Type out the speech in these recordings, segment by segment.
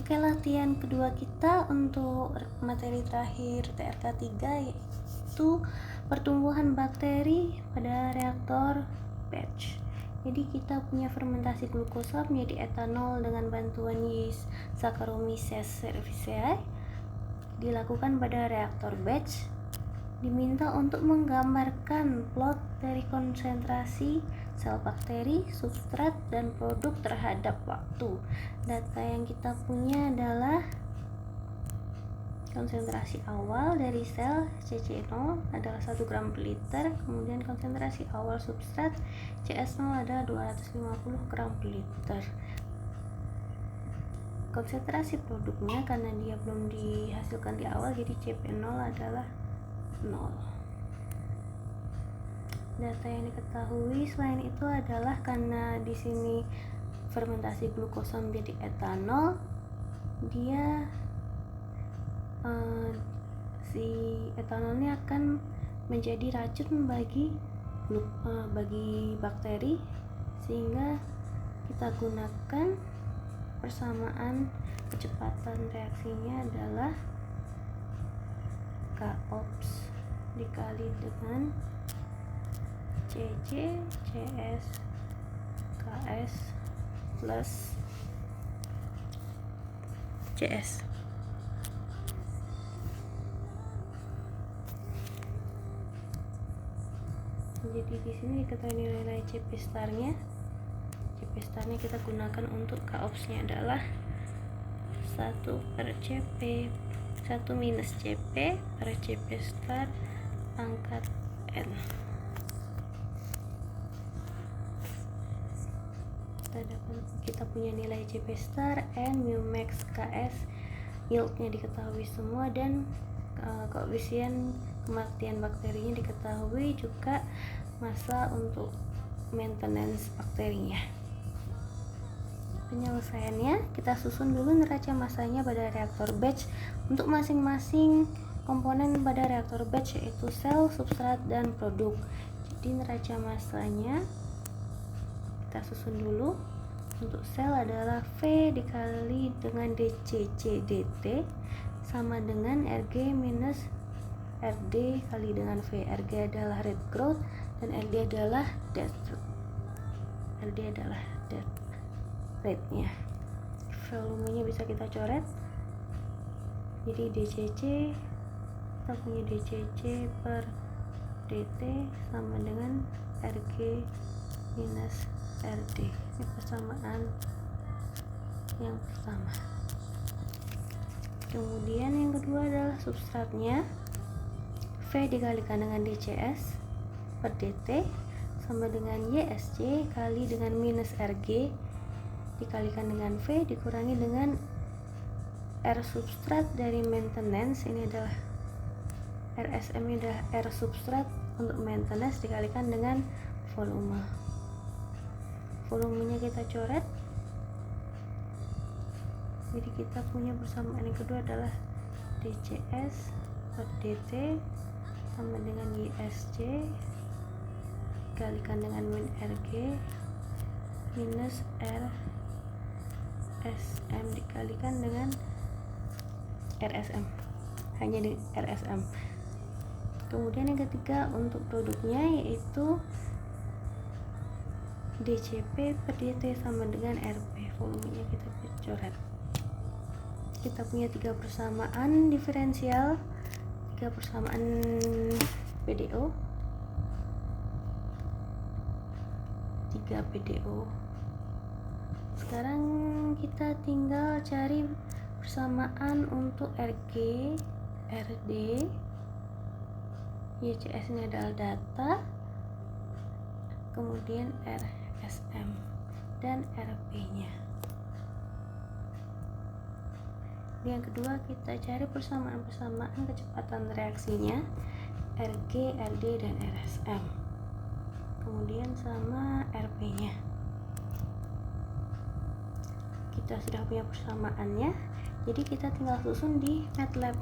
Oke, latihan kedua kita untuk materi terakhir TRK 3 yaitu pertumbuhan bakteri pada reaktor batch. Jadi kita punya fermentasi glukosa menjadi etanol dengan bantuan yeast Saccharomyces cerevisiae dilakukan pada reaktor batch. Diminta untuk menggambarkan plot dari konsentrasi sel bakteri, substrat, dan produk terhadap waktu. Data yang kita punya adalah konsentrasi awal dari sel CC0 adalah 1 gram per liter, kemudian konsentrasi awal substrat CS0 adalah 250 gram per liter. Konsentrasi produknya karena dia belum dihasilkan di awal, jadi CP0 adalah 0. Data yang diketahui selain itu adalah karena di sini fermentasi glukosa menjadi etanol, dia si etanolnya akan menjadi racun bagi bakteri, sehingga kita gunakan persamaan kecepatan reaksinya adalah Kops dikali dengan CC CS KS plus CS. Jadi di sini diketahui nilai CP starnya. CP starnya kita gunakan untuk Kops-nya adalah 1 per CP 1 minus CP per CP star pangkat N. Kita punya nilai CP star, N, mu max, KS, yieldnya diketahui semua, dan koefisien kematian bakterinya diketahui, juga masa untuk maintenance bakterinya. Penyelesaiannya, kita susun dulu neraca masanya pada reaktor batch untuk masing-masing komponen pada reaktor batch, yaitu sel, substrat, dan produk. Jadi neraca masanya kita susun dulu. Untuk sel adalah V dikali dengan DCC DT sama dengan RG minus RD kali dengan V. RG adalah rate growth dan RD adalah death rate-nya. Volumenya bisa kita coret. Jadi DCC, kita punya DCC per DT sama dengan RG minus RD. Ini persamaan yang pertama. Kemudian yang kedua adalah substratnya. V dikalikan dengan DCS per DT sama dengan YSC kali dengan minus RG dikalikan dengan V dikurangi dengan R substrat dari maintenance. Ini adalah RSM, ini adalah R substrat untuk maintenance dikalikan dengan volume. Volumenya kita coret. Jadi kita punya persamaan yang kedua adalah DCS per DT sama dengan YSC dikalikan dengan min RG minus RSM dikalikan dengan RSM, hanya di RSM. Kemudian yang ketiga untuk produknya, yaitu DCP per DT sama dengan RP. Volumenya kita coret. Kita punya 3 persamaan diferensial, 3 persamaan PDO, 3 PDO. Sekarang kita tinggal cari persamaan untuk RG, RD, YCS ini adalah data, kemudian RSM dan RP-nya. Yang kedua kita cari persamaan kecepatan reaksinya RG, RD, dan RSM, kemudian sama RP-nya. Kita sudah punya persamaannya, jadi kita tinggal susun di MATLAB.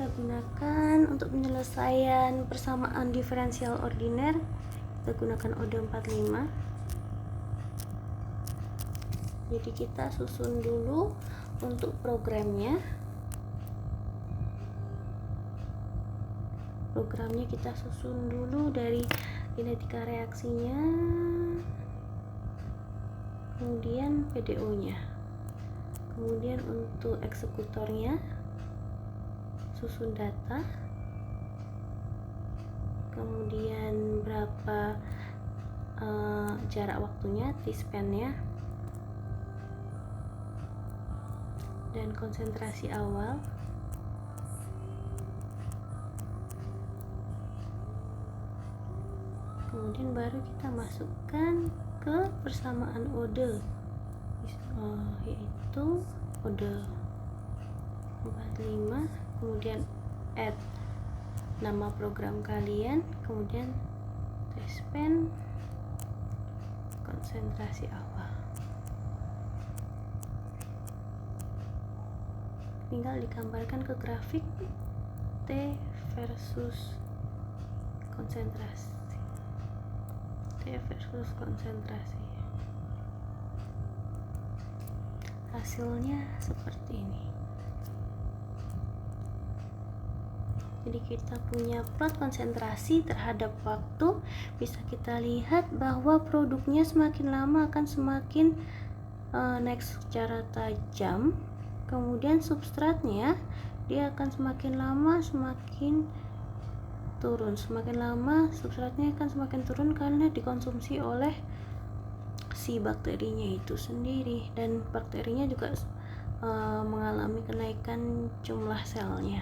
kita gunakan untuk penyelesaian persamaan diferensial ordiner. Kita gunakan ODE 45. Jadi kita susun dulu untuk programnya. Kita susun dulu dari kinetika reaksinya, kemudian PDO nya, kemudian untuk eksekutornya susun data, kemudian berapa jarak waktunya, T-span nya, dan konsentrasi awal. Kemudian baru kita masukkan ke persamaan ODE, yaitu ODE 45, kemudian add nama program kalian, kemudian T-span, konsentrasi awal. Tinggal digambarkan ke grafik T versus konsentrasi. Hasilnya seperti ini. Jadi kita punya plot konsentrasi terhadap waktu. Bisa kita lihat bahwa produknya semakin lama akan semakin naik secara tajam. Kemudian substratnya dia akan semakin lama semakin turun, semakin lama substratnya akan semakin turun karena dikonsumsi oleh si bakterinya itu sendiri, dan bakterinya juga mengalami kenaikan jumlah selnya.